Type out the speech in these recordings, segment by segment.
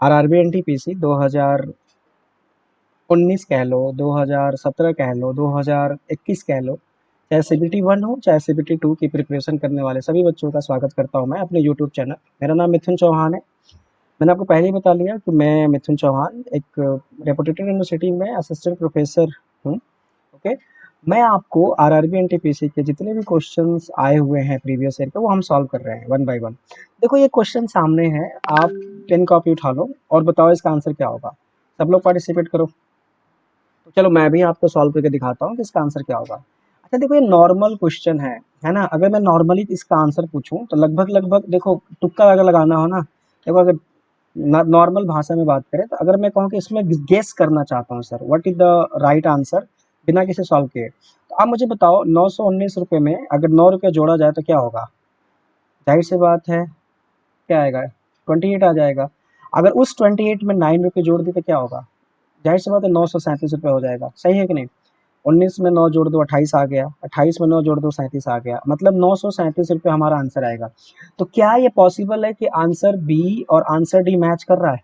RRB NTPC 2019 कह लो, 2017 कह लो, 2021 कह लो, चाहे सीबीटी 1 हो चाहे सीबीटी 2 की प्रिपरेशन करने वाले सभी बच्चों का स्वागत करता हूं मैं अपने यूट्यूब चैनल। मेरा नाम मिथुन चौहान है। मैंने आपको पहले ही बता लिया कि मैं मिथुन चौहान एक रेपुटेड यूनिवर्सिटी में असिस्टेंट प्रोफेसर हूँ। ओके, मैं आपको आरआरबी एनटीपीसी के जितने भी क्वेश्चंस आए हुए हैं प्रीवियस ईयर के वो हम सॉल्व कर रहे हैं वन बाय वन। देखो ये क्वेश्चन सामने है, आप पेन कॉपी उठा लो और बताओ इसका आंसर क्या होगा। सब लोग पार्टिसिपेट करो। तो चलो मैं भी आपको सॉल्व करके दिखाता हूँ कि इसका आंसर क्या होगा। अच्छा देखो, ये नॉर्मल क्वेश्चन है ना। अगर मैं नॉर्मली इसका आंसर पूछूं तो लगभग लगभग देखो, तुक्का अगर लगाना हो ना, देखो अगर नॉर्मल भाषा में बात करें तो अगर मैं कहूँ कि इसमें गेस करना चाहता हूँ sir what is the right answer बिना किसी सॉल्व किए, तो आप मुझे बताओ 919 रुपये में अगर 9 रुपये जोड़ा जाए तो क्या होगा। जाहिर सी बात है, क्या आएगा, 28 आ जाएगा। अगर उस 28 में 9 रुपये जोड़ दी तो क्या होगा, जाहिर सी बात है 937 रुपये हो जाएगा। सही है कि नहीं। 19 में 9 जोड़ दो 28 आ गया, 28 में 9 जोड़ दो 37 आ गया, मतलब 937 रुपये हमारा आंसर आएगा। तो क्या ये पॉसिबल है कि आंसर बी और आंसर डी मैच कर रहा है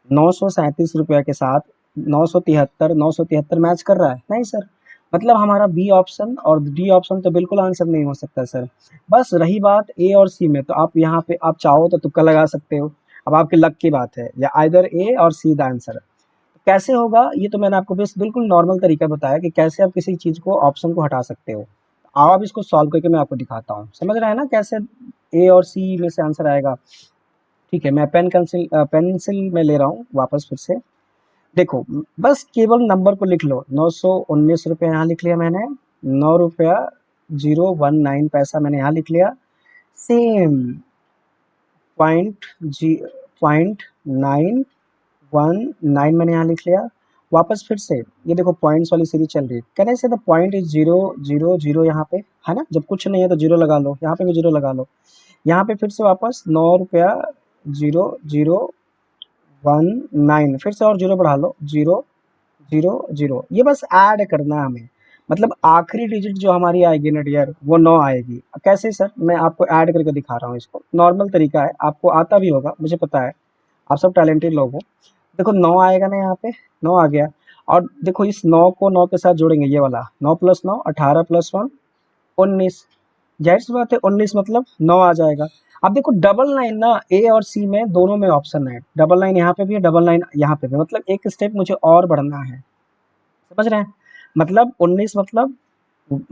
937 रुपये के साथ। 973 मैच कर रहा है, नहीं सर। मतलब हमारा बी ऑप्शन और डी ऑप्शन तो बिल्कुल आंसर नहीं हो सकता सर। बस रही बात ए और सी में, तो आप यहाँ पे आप चाहो तो तुक्का लगा सकते हो। अब आपके लक की बात है, या आइदर ए और सी द आंसर। कैसे होगा ये तो मैंने आपको बस बिल्कुल नॉर्मल तरीका बताया कि कैसे आप किसी चीज़ को ऑप्शन को हटा सकते हो। आओ अब इसको सॉल्व करके मैं आपको दिखाता हूँ। समझ रहे हैं ना कैसे ए और सी में से आंसर आएगा। ठीक है, मैं पेंसिल में ले रहा हूँ वापस फिर से। देखो, बस केवल नंबर को लिख लो। 919 रुपये यहाँ लिख लिया मैंने। 9 रुपया 019 पैसा मैंने यहाँ लिख लिया। सेम पॉइंट जी, 0.919 मैंने यहाँ लिख लिया। वापस फिर से ये देखो पॉइंट्स वाली सीरीज चल रही है। कहने से द पॉइंट इज 0 0 0 यहाँ पे है ना। जब कुछ नहीं है तो जीरो लगा लो, यहाँ पे भी जीरो लगा लो। यहाँ पे फिर से वापस 9 रुपया 0 0 1 9, फिर से और जीरो बढ़ा लो, 0 0 0। ये बस ऐड करना है हमें। मतलब आखिरी डिजिट जो हमारी आएगी ना डियर, वो 9 आएगी। कैसे सर, मैं आपको ऐड करके दिखा रहा हूँ। इसको नॉर्मल तरीका है, आपको आता भी होगा मुझे पता है, आप सब टैलेंटेड लोग हो। देखो 9 आएगा ना यहाँ पे, 9 आ गया। और देखो इस 9 को 9 के साथ जोड़ेंगे, ये वाला 9 + 9 18 + 1 19। जाहिर सी बात है 19 मतलब 9 आ जाएगा। अब देखो डबल लाइन ना ए और सी में दोनों में ऑप्शन है। डबल लाइन यहाँ पे भी है, डबल लाइन यहाँ पे भी, मतलब एक स्टेप मुझे और बढ़ना है। समझ रहे हैं। मतलब 19 मतलब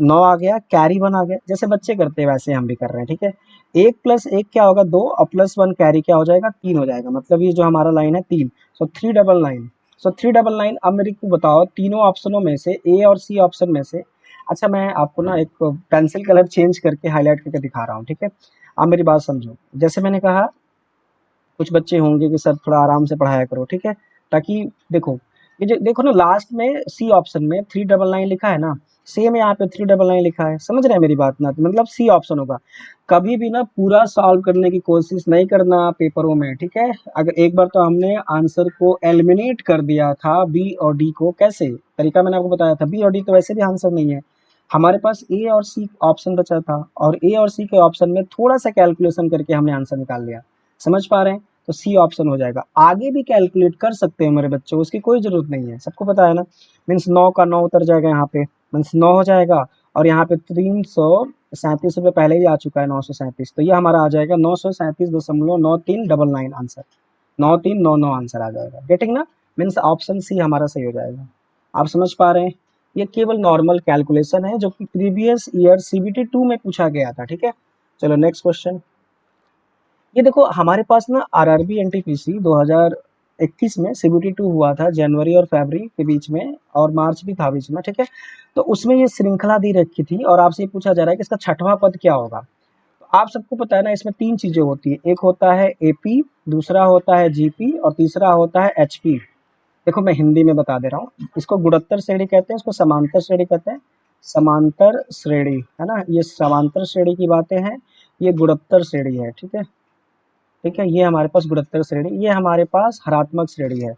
9 आ गया, कैरी 1 आ गया। जैसे बच्चे करते हैं वैसे हम भी कर रहे हैं। ठीक है, 1 + 1 क्या होगा 2, और +1 कैरी क्या हो जाएगा 3 हो जाएगा। मतलब ये जो हमारा लाइन है 3। सो 399। सो 399। अब मेरे को बताओ तीनों ऑप्शनों में से ए और सी ऑप्शन में से। अच्छा मैं आपको ना एक पेंसिल कलर चेंज करके हाईलाइट करके दिखा रहा हूँ। ठीक है, आप मेरी बात समझो। जैसे मैंने कहा कुछ बच्चे होंगे कि सर थोड़ा आराम से पढ़ाया करो। ठीक है, ताकि देखो ये जो देखो ना लास्ट में सी ऑप्शन में 399 लिखा है ना, सेम यहाँ पे 399 लिखा है। समझ रहे हैं मेरी बात ना, तो मतलब सी ऑप्शन होगा। कभी भी ना पूरा सॉल्व करने की कोशिश नहीं करना पेपरों में। ठीक है, अगर एक बार तो हमने आंसर को एलिमिनेट कर दिया था बी और डी को। कैसे तरीका मैंने आपको बताया था, बी और डी तो वैसे भी आंसर नहीं है। हमारे पास ए और सी ऑप्शन बचा था, और ए और सी के ऑप्शन में थोड़ा सा कैलकुलेशन करके हमने आंसर निकाल लिया। समझ पा रहे हैं, तो सी ऑप्शन हो जाएगा। आगे भी कैलकुलेट कर सकते हैं मेरे बच्चों, उसकी कोई जरूरत नहीं है, सबको पता है ना। मीन्स 9 का 9 उतर जाएगा यहाँ पे, मीन्स 9 हो जाएगा। और यहाँ पे 337 रुपये पहले ही आ चुका है, 937। तो ये हमारा आ जाएगा 937.9399 आंसर। 9399 आंसर आ जाएगा। गेटिंग ना। मीन्स ऑप्शन सी हमारा सही हो जाएगा। आप समझ पा रहे हैं। ये केवल नॉर्मल कैलकुलेशन है जो कि प्रीवियस ईयर सीबीटी 2 में पूछा गया था। ठीक है, चलो नेक्स्ट क्वेश्चन। ये देखो हमारे पास ना आरआरबी एनटीपीसी 2021 में सीबीटी 2 हुआ था, जनवरी और फरवरी के बीच में, और मार्च भी था बीच में। ठीक है, तो उसमें ये श्रृंखला दी रखी थी और आपसे ये पूछा जा रहा है कि इसका छठवां पद क्या होगा। तो आप सबको पता है ना, इसमें तीन चीजें होती है। एक होता है एपी, दूसरा होता है जीपी, और तीसरा होता है एचपी। देखो मैं हिंदी में बता दे रहा हूँ। इसको गुणोत्तर श्रेणी कहते हैं, इसको समांतर श्रेणी कहते हैं। समांतर श्रेणी है ना, ये समांतर श्रेणी की बातें हैं, ये गुणोत्तर श्रेणी है। ठीक है, ठीक है, ये हमारे पास गुणोत्तर श्रेणी, ये हमारे पास हरात्मक श्रेणी है।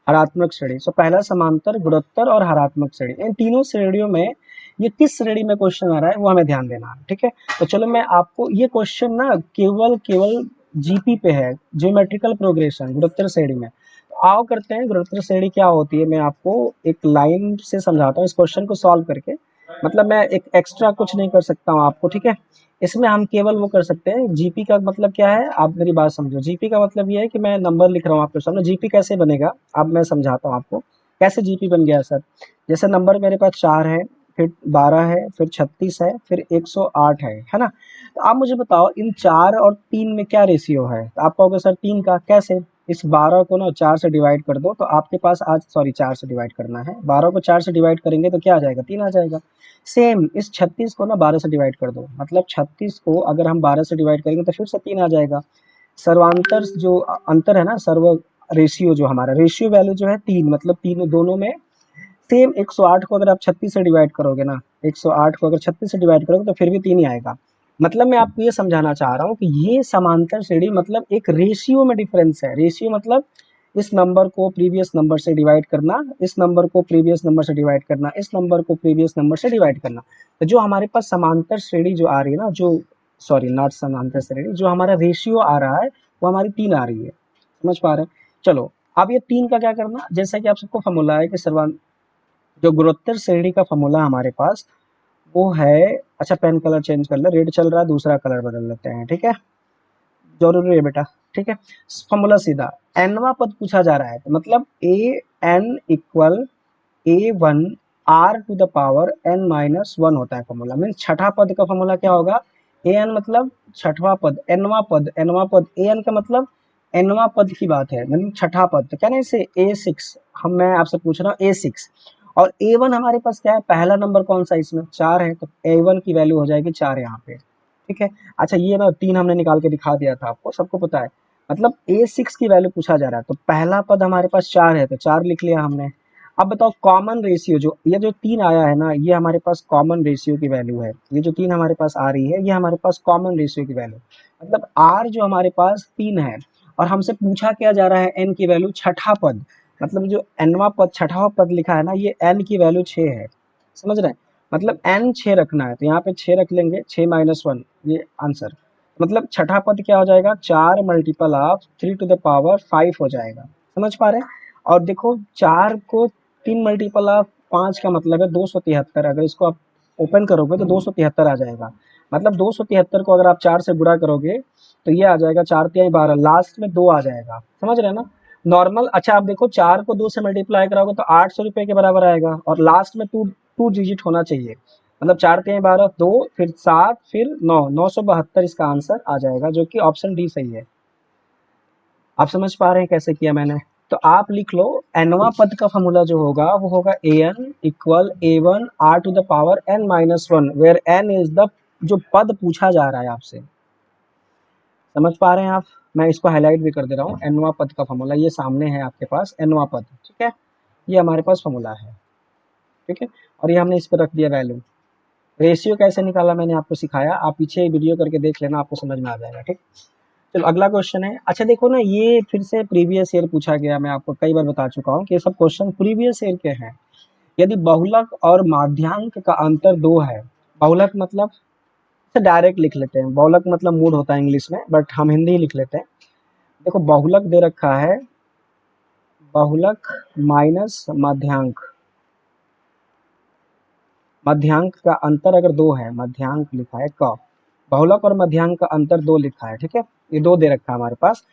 हरात्मक श्रेणी। सो पहला समांतर, गुणोत्तर और हरात्मक श्रेणी, इन तीनों श्रेणियों में ये किस श्रेणी में क्वेश्चन आ रहा है वो हमें ध्यान देना है। ठीक है, तो चलो मैं आपको ये क्वेश्चन ना केवल केवल जीपी पे है, ज्योमेट्रिकल प्रोग्रेशन, गुणोत्तर श्रेणी में। तो आओ करते हैं गुणोत्तर श्रेणी क्या होती है, मैं आपको एक लाइन से समझाता हूँ इस क्वेश्चन को सॉल्व करके। मतलब मैं एक एक्स्ट्रा कुछ नहीं कर सकता हूँ आपको, ठीक है। इसमें हम केवल वो कर सकते हैं, जीपी का मतलब क्या है, आप मेरी बात समझो। जीपी का मतलब ये है कि मैं नंबर लिख रहा हूँ आपके सामने। जीपी कैसे बनेगा, अब मैं समझाता हूँ आपको कैसे जीपी बन गया सर। जैसे नंबर मेरे पास 4 है, फिर 12 है, फिर 36 है, फिर 108 है ना। तो आप मुझे बताओ इन 4 और 3 में क्या रेशियो है। तो आप कहोगे सर 3 का कैसे। इस 12 को ना 4 से डिवाइड कर दो, तो आपके पास आज सॉरी 4 से डिवाइड करना है, 12 को 4 से डिवाइड करेंगे तो क्या आ जाएगा, 3 आ जाएगा। सेम इस 36 को ना 12 से डिवाइड कर दो, मतलब 36 को अगर हम 12 से डिवाइड करेंगे तो फिर से 3 आ जाएगा। सर्वांतर जो अंतर है ना, सर्व रेशियो जो हमारा रेशियो वैल्यू जो है 3, मतलब तीनों दोनों में सेम। 108 को अगर आप 36 से डिवाइड करोगे ना, 108 को अगर 36 से डिवाइड करोगे तो फिर भी 3 ही आएगा। मतलब मैं आपको ये समझाना चाह रहा हूँ कि ये समांतर श्रेणी मतलब एक रेशियो में डिफरेंस है। रेशियो मतलब इस नंबर को प्रीवियस नंबर से डिवाइड करना, इस नंबर को प्रीवियस नंबर से डिवाइड करना, इस नंबर को प्रीवियस नंबर से डिवाइड करना। तो जो हमारे पास समांतर श्रेणी जो आ रही है ना, जो सॉरी नॉट समांतर श्रेणी, जो हमारा रेशियो आ रहा है वो हमारी 3 आ रही है। समझ पा रहे हैं। चलो अब ये 3 का क्या करना, जैसा कि आप सबको फॉर्मूला है कि सर्वान जो गुणोत्तर श्रेणी का फॉर्मूला हमारे पास वो है। अच्छा पेन कलर चेंज कर ले, रेड चल रहा है, दूसरा कलर बदल लेते हैं, ठीक है, जरूरी है बेटा, ठीक है। फॉर्मूला सीधा, एनवा पद पूछा जा रहा है, तो मतलब a n equal a one r to the power n minus one होता है फॉर्मूला। मीन छठा पद का फॉर्मूला क्या होगा, ए एन मतलब छठवा पद, एनवा पद, एनवा पद, ए एन का मतलब एनवा पद की बात है, मतलब छठा पद। तो क्या ना इसे ए सिक्स, हम मैं आपसे पूछ रहा हूँ ए सिक्स। और ए वन हमारे पास क्या है, पहला नंबर कौन सा इसमें 4 है, तो ए वन की वैल्यू हो जाएगी 4 यहाँ पे, ठीक है। अच्छा ये ना 3 हमने निकाल के दिखा दिया था आपको, सबको पता है। मतलब ए सिक्स की वैल्यू पूछा जा रहा है, तो पहला पद हमारे पास 4 है तो 4 लिख लिया हमने। अब बताओ कॉमन रेशियो, जो ये जो 3 आया है ना, ये हमारे पास कॉमन रेशियो की वैल्यू है। ये जो 3 हमारे पास आ रही है ये हमारे पास कॉमन रेशियो की वैल्यू, मतलब आर जो हमारे पास 3 है और हमसे पूछा क्या जा रहा है एन की वैल्यू छठा पद। मतलब जो एनवा पद छठा पद लिखा है ना, ये एन की वैल्यू 6 है। समझ रहे हैं, मतलब एन 6 रखना है तो यहाँ पे 6 रख लेंगे, 6 माइनस वन, ये आंसर। मतलब छठा पद क्या हो जाएगा, 4 multiple of 3 to the power 5 हो जाएगा। समझ पा रहे हैं। और देखो 4 को 3 मल्टीपल ऑफ 5 का मतलब है 273, अगर इसको आप ओपन करोगे तो 273 आ जाएगा। मतलब 273 को अगर आप 4 से गुणा करोगे तो ये आ जाएगा 4 तिहाई 12, लास्ट में 2 आ जाएगा। समझ रहे हैं ना, नॉर्मल। अच्छा आप देखो 4 को 2 से मल्टीप्लाई कराओगे तो 800 रुपये के बराबर आएगा, और लास्ट में टू डिजिट होना चाहिए। मतलब 4 तिहाई 12, 2 फिर 7 फिर 9, 972 इसका आंसर आ जाएगा, जो कि ऑप्शन डी सही है। आप समझ पा रहे हैं कैसे किया मैंने। तो आप लिख लो एनवा पद का फॉर्मूला जो होगा वो होगा a n equal a one r to the power n minus one, where n is the जो पद पूछा जा रहा है आपसे। समझ पा रहे हैं आप। मैं इसको हाईलाइट भी कर दे रहा हूँ, एनवा पद का फॉर्मूला ये सामने है आपके पास, एनवा पद, ठीक है। ये हमारे पास फॉर्मूला है, ठीक है। और ये हमने इस पर रख दिया वैल्यू। रेशियो कैसे निकाला मैंने आपको सिखाया, आप पीछे वीडियो करके देख लेना, आपको समझ में आ जाएगा, ठीक। चलो अगला क्वेश्चन है। अच्छा देखो ना, ये फिर से प्रीवियस ईयर पूछा गया, मैं आपको कई बार बता चुका हूँ कि ये सब क्वेश्चन प्रीवियस ईयर के हैं। यदि बहुलक और माध्यांक का अंतर 2 है, बहुलक मतलब डायरेक्ट लिख लेते हैं, बहुलक मतलब मूड होता है इंग्लिश में, बट हम हिंदी ही लिख लेते हैं। देखो बहुलक दे रखा है, बहुलक माइनस माध्यांक, मध्यांक का अंतर अगर 2 है, मध्यांक लिखा है क, बहुलक और मध्यांक का अंतर 2 लिखा है, ठीक है। ये 2 दे रखा है हमारे पास।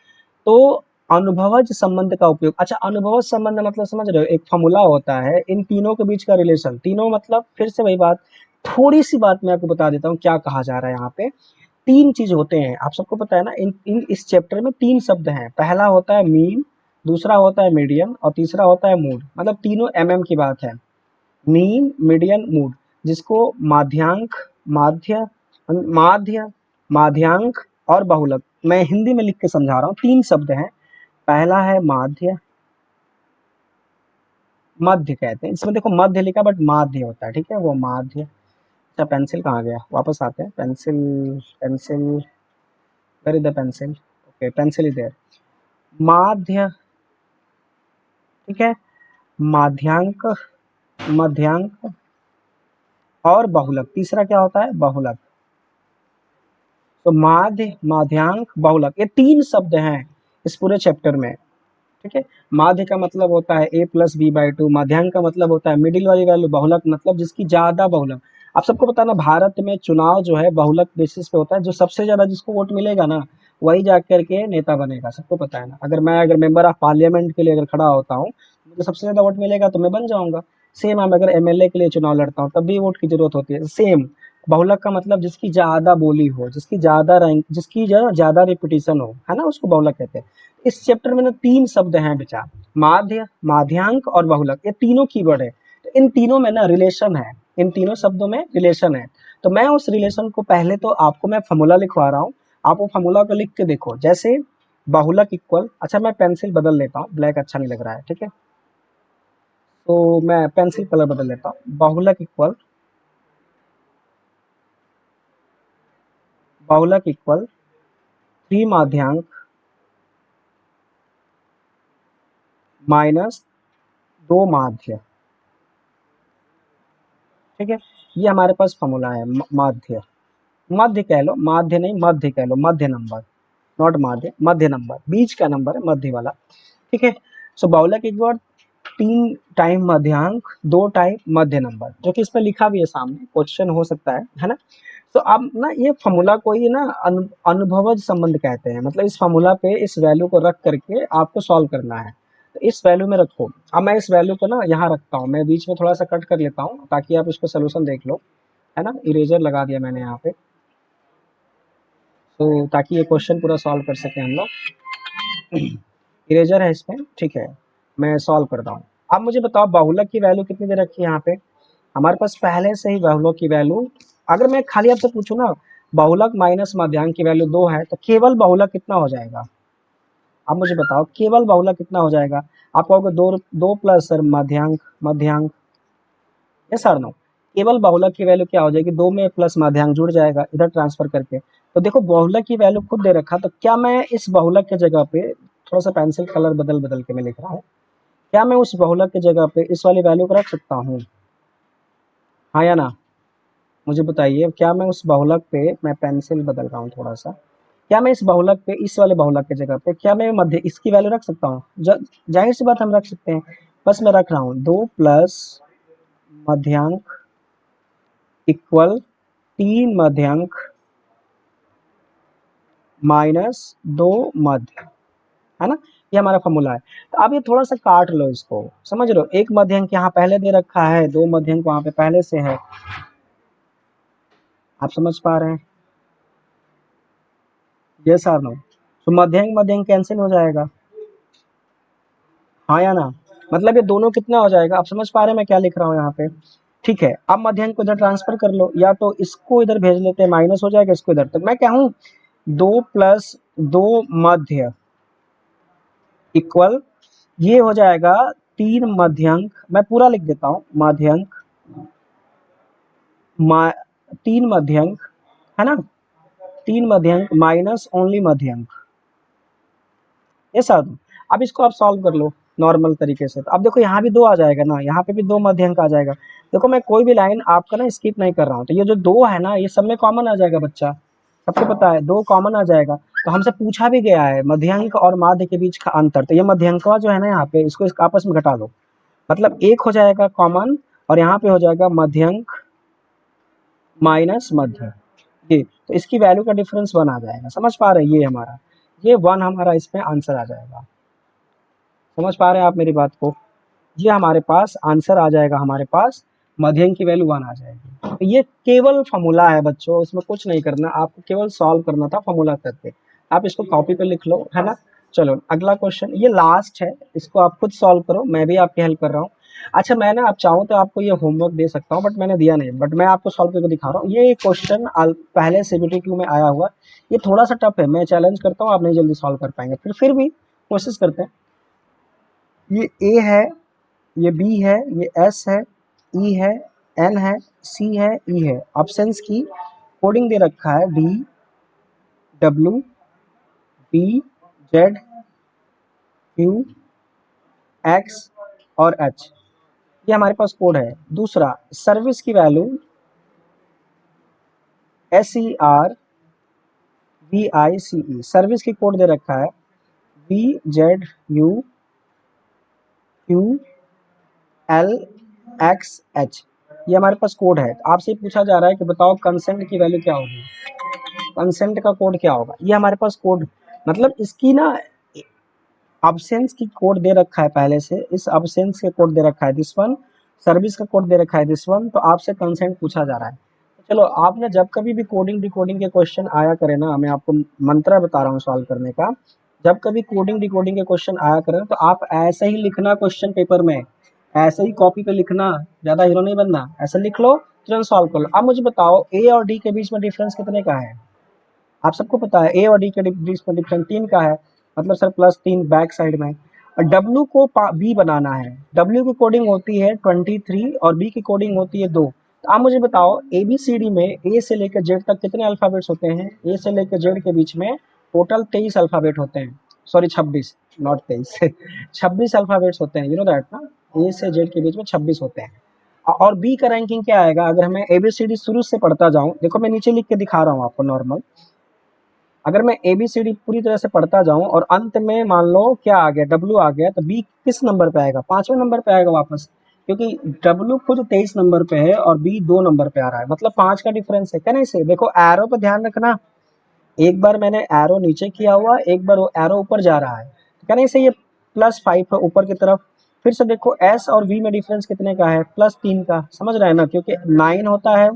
तो अनुभवज संबंध का उपयोग, अच्छा अनुभवज संबंध मतलब समझ रहे हो, एक फॉर्मूला होता है इन तीनों के बीच का रिलेशन। तीनों मतलब फिर से वही बात, थोड़ी सी बात मैं आपको बता देता हूँ क्या कहा जा रहा है यहाँ पे। 3 चीज होते हैं, आप सबको पता है ना, इन इस चैप्टर में 3 शब्द हैं। पहला होता है मीन, दूसरा होता है मीडियन और तीसरा होता है मूड। मतलब तीनों की बात है, मीन मीडियन मूड, जिसको माध्यांक, माध्य माध्य माध्यांक और बहुलक, मैं हिंदी में लिख के समझा रहा हूँ। 3 शब्द हैं, पहला है माध्य, मध्य कहते हैं इसमें, देखो मध्य लिखा बट माध्य होता है, ठीक है, वो माध्य। अच्छा पेंसिल कहाँ गया, वापस आते हैं, pencil, pencil, where is the pencil, okay pencil is there. माध्य, ठीक है, माध्यांक, मध्यांक और बहुलक, तीसरा क्या होता है बहुलक। तो माध्य, माध्यांक, बहुलक, ये 3 शब्द हैं इस पूरे चैप्टर में। ठीक है, माध्य का मतलब होता है a plus b by two, माध्यांक का मतलब होता है मिडिल वाली वैल्यू, बहुलक मतलब जिसकी ज्यादा बहुलक। आप सबको पता है ना, भारत में चुनाव जो है बहुलक बेसिस पे होता है, जो सबसे ज्यादा जिसको वोट मिलेगा ना वही जाकर के नेता बनेगा, सबको पता है ना। अगर मेंबर ऑफ पार्लियामेंट के लिए अगर खड़ा होता हूँ, मुझे सबसे ज्यादा वोट मिलेगा तो मैं बन जाऊंगा। सेम हम अगर एमएलए के लिए चुनाव लड़ता हूँ तब भी वोट की जरूरत होती है, सेम। बहुलक का मतलब जिसकी ज्यादा बोली हो, जिसकी ज्यादा रैंक, जिसकी ज्यादा रिपीटिशन हो, है ना, उसको बहुलक कहते हैं। इस चैप्टर में ना 3 शब्द हैं बेटा, माध्य, माध्यांक और बहुलक, ये तीनों कीवर्ड है। तो इन तीनों में ना रिलेशन है, इन तीनों शब्दों में रिलेशन है। तो मैं उस रिलेशन को पहले तो आपको मैं फॉर्मूला लिखवा रहा हूँ, आप वो फॉर्मूला को लिख के देखो। जैसे बहुलक इक्वल, अच्छा मैं पेंसिल बदल लेता हूँ, ब्लैक अच्छा नहीं लग रहा है, ठीक है, तो मैं पेंसिल कलर बदल लेता हूँ। बहुलक इक्वल, बहुलक इक्वल 3 माध्यांक माइनस 2 माध्य। ठीक है, ये हमारे पास फॉर्मूला है माध्य, मध्य कह लो, माध्य नहीं मध्य कह लो, मध्य नंबर, नॉट माध्य, मध्य नंबर, बीच का नंबर है मध्य वाला। ठीक है, सो बहुलक इक्वल 3 टाइम मध्यांक 2 टाइम मध्य नंबर, जो कि इसमें लिखा भी है सामने, क्वेश्चन हो सकता है ना। तो अब ना ये फॉर्मूला को ही ना अनुभवज संबंध कहते हैं, मतलब इस फॉर्मूला पे इस वैल्यू को रख करके आपको सॉल्व करना है। तो इस वैल्यू में रखो, अब मैं इस वैल्यू को ना यहाँ रखता हूँ, मैं बीच में थोड़ा सा कट कर लेता हूँ ताकि आप इसको सोल्यूशन देख लो, है ना, इरेजर लगा दिया मैंने यहाँ पे, तो ताकि ये क्वेश्चन पूरा सॉल्व कर सके हम लोग। इरेजर है इसमें, ठीक है, मैं सॉल्व करता हूँ। अब मुझे बताओ बहुलक की वैल्यू कितनी दे रखी है यहाँ पे, हमारे पास पहले से ही बहुलक की वैल्यू, अगर मैं खाली आपसे पूछूं ना बहुलक माइनस मध्यांक की वैल्यू 2 है, तो केवल बहुलक कितना हो जाएगा। अब मुझे बताओ केवल बहुलक कितना हो जाएगा। आप कहोगे 2, 2 प्लस सर मध्यांक, मध्यांक, यस सर नो, केवल बहुलक की वैल्यू क्या हो जाएगी, 2 में प्लस मध्यांक जुड़ जाएगा इधर ट्रांसफर करके। तो देखो बहुलक की वैल्यू खुद दे रखा, तो क्या मैं इस बहुलक के जगह पे थोड़ा सा पेंसिल कलर बदल बदल के मैं लिख रहा हूँ, क्या मैं उस बहुलक की जगह पे इस वाली वैल्यू को रख सकता हूँ, हाँ या ना। मुझे बताइए क्या मैं उस बहुलक पे, मैं पेंसिल बदल रहा हूँ थोड़ा सा, क्या मैं इस बहुलक पे, इस वाले बहुलक की जगह पे क्या मैं मध्य इसकी वैल्यू रख सकता हूँ, जाहिर सी बात हम रख सकते हैं। बस मैं रख रहा हूँ 2 प्लस मध्यांक इक्वल 3 मध्यांक माइनस 2 मध्य, है ना, ये हमारा फॉर्मूला है। तो अब ये थोड़ा सा काट लो इसको, समझ लो, एक मध्यांक यहाँ पहले दे रखा है, 2 मध्यांक वहां पे पहले से है, आप समझ पा रहे हैं, यस और नो। तो मध्यांक मध्यांक कैंसिल हो जाएगा, हाँ या ना, मतलब ये दोनों कितना हो जाएगा, आप समझ पा रहे हैं मैं क्या लिख रहा हूँ यहाँ पे। ठीक है, अब मध्यांक को इधर ट्रांसफर कर लो, या तो इसको इधर भेज लेते हैं, माइनस हो जाएगा, इसको इधर, तो मैं क्या हूँ 2 प्लस 2 मध्य इक्वल, ये हो जाएगा 3 मध्यांक, मैं पूरा लिख देता हूँ, मध्यांक 3 मध्यांक, है ना, 3 मध्यांक माइनस ओनली मध्यांक, ये सब। अब इसको आप सॉल्व कर लो नॉर्मल तरीके से, तो अब देखो यहाँ भी 2 आ जाएगा ना, यहाँ पे भी 2 मध्यांक आ जाएगा। देखो मैं कोई भी लाइन आपका ना स्किप नहीं कर रहा हूँ, तो ये जो 2 है ना ये सब में कॉमन आ जाएगा बच्चा, सबको पता है 2 कॉमन आ जाएगा। तो हमसे पूछा भी गया है मध्यांक और माध्य के बीच का अंतर, तो ये मध्यांकवा जो है ना यहाँ पे इसको आपस में घटा लो, मतलब एक हो जाएगा कॉमन, और यहाँ पे हो जाएगा मध्यांक माइनस मध्य, ये तो इसकी वैल्यू का डिफरेंस 1 आ जाएगा, समझ पा रहे हैं, ये हमारा, ये 1 हमारा इसमें आंसर आ जाएगा, समझ पा रहे हैं आप मेरी बात को, ये हमारे पास आंसर आ जाएगा, हमारे पास मध्यंक की वैल्यू 1 आ जाएगी। तो ये केवल फॉर्मूला है बच्चों, इसमें कुछ नहीं करना, आपको केवल सॉल्व करना था फॉर्मूला करके, आप इसको कॉपी पे लिख लो, है ना। चलो अगला क्वेश्चन, ये लास्ट है, इसको आप खुद सॉल्व करो, मैं भी आपकी हेल्प कर रहा हूँ। अच्छा मैं ना आप चाहूँ तो आपको ये होमवर्क दे सकता हूँ, बट मैंने दिया नहीं, बट मैं आपको सॉल्व करके दिखा रहा हूँ। ये क्वेश्चन पहले सीबीटी 2 में आया हुआ, ये थोड़ा सा टफ है, मैं चैलेंज करता हूँ, आप नहीं जल्दी सॉल्व कर पाएंगे, फिर भी कोशिश करते हैं। ये ए है, ये बी है, ये एस है, ई है, एन है, सी है, ई है, ऑप्शंस की कोडिंग दे रखा है D, W, B, Z, Q, X और एच, ये हमारे पास कोड है। दूसरा सर्विस की value S E R VICE। Service की कोड दे रखा है VZUQLXH, ये हमारे पास कोड है। आपसे पूछा जा रहा है कि बताओ कंसेंट की वैल्यू क्या होगी, कंसेंट का कोड क्या होगा। ये हमारे पास कोड, मतलब इसकी ना अब्सेंस की कोड दे रखा है पहले से, इस अब्सेंस के कोड दे रखा है दिस वन, सर्विस का कोड दे रखा है दिस वन, तो आपसे कंसेंट पूछा जा रहा है। चलो आपने जब कभी भी कोडिंग डिकोडिंग के क्वेश्चन आया करे ना, मैं आपको मंत्र बता रहा हूँ सॉल्व करने का, जब कभी कोडिंग डिकोडिंग के क्वेश्चन आया करे तो आप ऐसे ही लिखना क्वेश्चन पेपर में, ऐसे ही कॉपी पे लिखना, ज्यादा हीरो नहीं बनना, ऐसे लिख लो तुरंत सॉल्व कर लो। अब मुझे बताओ ए और डी के बीच में डिफरेंस कितने का है, आप सबको पता है ए और डी के बीच में डिफरेंस 3 का है, मतलब सर +3 बैक साइड में। और डब्ल्यू को बी बनाना है, डब्ल्यू की कोडिंग होती है 23 और बी की कोडिंग होती है 2। तो आप मुझे बताओ ए बी सी डी में ए से लेकर जेड तक कितने अल्फ़ाबेट्स होते हैं, ए से लेकर जेड के बीच में टोटल 23 अल्फ़ाबेट होते हैं, सॉरी 26, नॉट 23 26 अल्फ़ाबेट्स होते हैं, यू नो दैट ना, ए से जेड के बीच में 26 होते हैं। और बी का रैंकिंग क्या आएगा, अगर मैं ए बी सी डी शुरू से पढ़ता जाऊं, देखो मैं नीचे लिख के दिखा रहा हूँ आपको नॉर्मल, अगर मैं ए बी सी डी पूरी तरह से पढ़ता जाऊं और अंत में मान लो क्या आ गया, डब्ल्यू आ गया, तो बी किस नंबर पे आएगा, 5वें नंबर पे आएगा वापस, क्योंकि डब्ल्यू खुद 23 नंबर पे है और बी 2 नंबर पे आ रहा है, मतलब 5 का डिफरेंस है। क्या नहीं से देखो एरो पे ध्यान रखना, एक बार मैंने एरो नीचे किया हुआ, एक बार वो एरो ऊपर जा रहा है, क्या नहीं से ये +5 है ऊपर की तरफ। फिर से देखो एस और वी में डिफरेंस कितने का है, +3 का, समझ रहे हैं ना, क्योंकि 9 होता है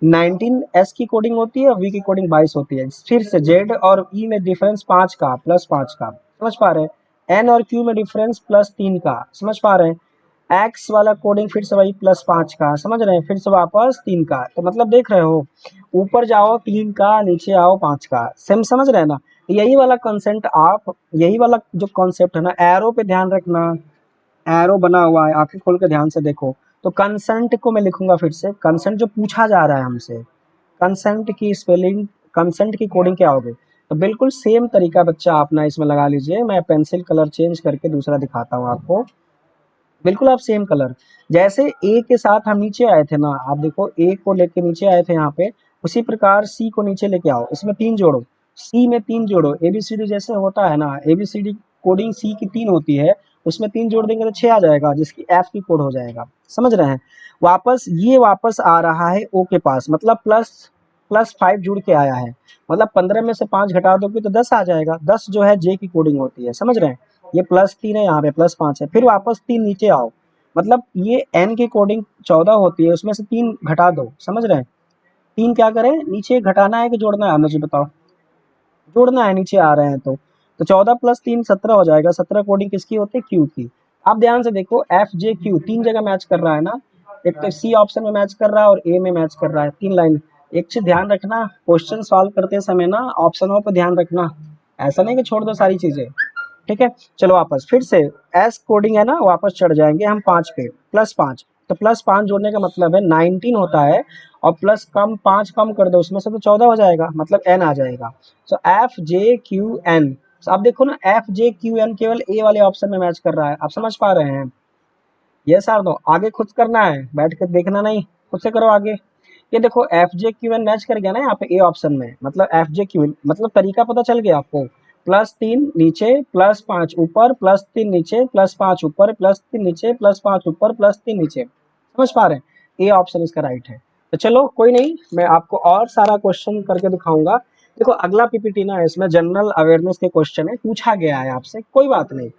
19 एस की कोडिंग होती है और वी की कोडिंग 22 होती है। फिर से जेड और ई में डिफरेंस 5 का, +5 का, समझ पा रहे हैं। एन और क्यू में डिफरेंस +3 का, समझ पा रहे हैं। एक्स वाला कोडिंग फिर से वही +5 का, समझ रहे हैं, फिर से वापस 3 का, तो मतलब देख रहे हो ऊपर जाओ 3 का, नीचे आओ 5 का, सेम समझ रहे हैं ना। यही वाला कंसेप्ट आप, यही वाला जो कॉन्सेप्ट है ना, एरो पे ध्यान रखना, एरो बना हुआ है, आंखें खोल के ध्यान से देखो। तो कंसेंट को मैं लिखूंगा फिर से, कंसेंट जो पूछा जा रहा है हमसे, कंसेंट की स्पेलिंग, कंसेंट की कोडिंग क्या होगी, तो बिल्कुल सेम तरीका बच्चा अपना इसमें लगा लीजिए। मैं पेंसिल कलर चेंज करके दूसरा दिखाता हूँ आपको, बिल्कुल आप सेम कलर, जैसे ए के साथ हम नीचे आए थे ना, आप देखो ए को लेके नीचे आए थे यहाँ पे, उसी प्रकार सी को नीचे लेके आओ, इसमें 3 जोड़ो, सी में 3 जोड़ो, एबीसीडी जैसे होता है ना, एबीसीडी कोडिंग सी की 3 होती है, उसमें 3 जोड़ देंगे तो 6 आ जाएगा, जिसकी एफ की कोड हो जाएगा, समझ रहे हैं। वापस ये वापस आ रहा है ओ के पास, मतलब +5 जुड़ के आया है, मतलब 15 में से 5 घटा दोगे तो 10 आ जाएगा, 10 जो है जे की कोडिंग होती है, समझ रहे हैं। ये +3 है, यहाँ पे +5 है, फिर वापस 3 नीचे आओ, मतलब ये एन की कोडिंग 14 होती है, उसमें से 3 घटा दो, समझ रहे हैं। 3 क्या करें, नीचे घटाना है कि जोड़ना है, मुझे बताओ, जोड़ना है, नीचे आ रहे हैं तो 14 + 3 17 हो जाएगा, 17 कोडिंग किसकी होती है, क्यू की। आप ध्यान से देखो एफ जे क्यू 3 जगह मैच कर रहा है ना, एक तो सी ऑप्शन में मैच कर रहा है और ए में मैच कर रहा है, 3 लाइन। एक चीज ध्यान रखना, क्वेश्चन सॉल्व करते समय ना ऑप्शनों पर ध्यान रखना, ऐसा नहीं कि छोड़ दो सारी चीजें, ठीक है। चलो वापस फिर से एस कोडिंग है ना, वापस चढ़ जाएंगे हम 5 पे, +5, तो +5 जोड़ने का मतलब है 19 होता है, और प्लस कम 5 कम कर दो उसमें से तो 14 हो जाएगा, मतलब एन आ जाएगा। सो एफ जे क्यू एन, आप देखो ना एफ जे क्यू एन केवल ए वाले ऑप्शन में मैच कर रहा है, आप समझ पा रहे हैं। ये सर दो आगे खुद करना है, बैठ कर देखना नहीं, खुद से करो आगे। ये देखो एफ जे क्यू एन मैच कर गया ना यहाँ पे ए ऑप्शन में, मतलब एफ जे क्यू एन, मतलब तरीका पता चल गया आपको, +3 नीचे, +5 ऊपर, +3 नीचे, +5 ऊपर, +3 नीचे, +5 ऊपर, +3 नीचे, समझ पा रहे हैं। ए ऑप्शन इसका राइट है। तो चलो कोई नहीं, मैं आपको और सारा क्वेश्चन करके दिखाऊंगा। देखो अगला पीपीटी ना, इसमें जनरल अवेयरनेस के क्वेश्चन है, पूछा गया है आपसे, कोई बात नहीं।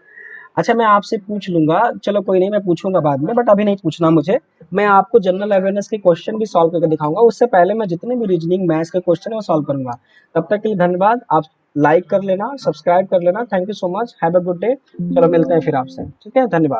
अच्छा मैं आपसे पूछ लूंगा, चलो कोई नहीं, मैं पूछूंगा बाद में, बट अभी नहीं पूछना मुझे। मैं आपको जनरल अवेयरनेस के क्वेश्चन भी सॉल्व करके दिखाऊंगा, उससे पहले मैं जितने भी रीजनिंग मैथ्स के क्वेश्चन है वो सॉल्व करूंगा। तब तक के लिए धन्यवाद, आप लाइक कर लेना, सब्सक्राइब कर लेना, thank you so much, have a good day. चलो मिलते हैं फिर आपसे, ठीक है, धन्यवाद।